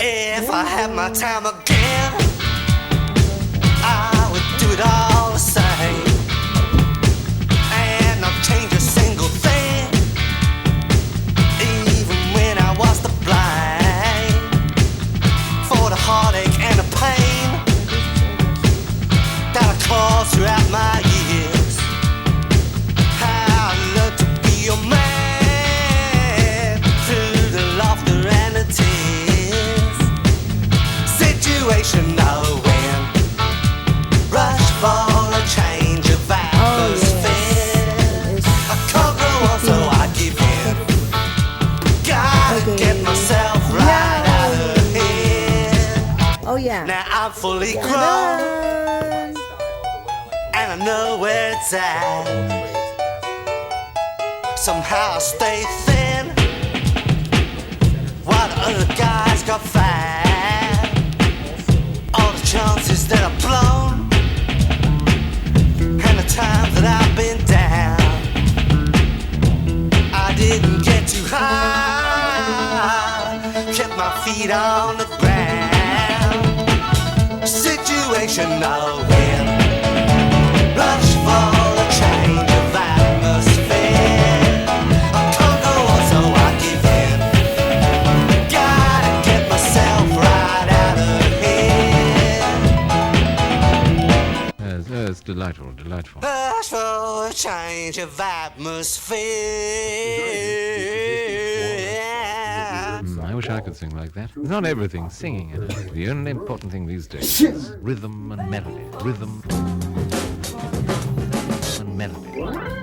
If I had my time again, I would do it all the same, and not change a single thing, even when I was to blame for the heartache and the pain that I caused throughout my years. How I learned to be your man through the laughter and the tears. Situation no win, rush for a change of atmosphere. I can't go on, so I give in. Gotta get myself right out of here. Oh yeah. Now I'm fully grown, and I know where it's at. Somehow I stay thin, while the other guys got fat. All the chances that I've blown, and the times that I've been down, I didn't get too high, kept my feet on the ground. Situation no win, rush for a change of atmosphere. I can't go on, so I give in. Gotta get myself right out of here. It's delightful, delightful. Rush for a change of atmosphere. I wish I could sing like that. It's not everything singing, you know. The only important thing these days is rhythm and melody. Rhythm and melody.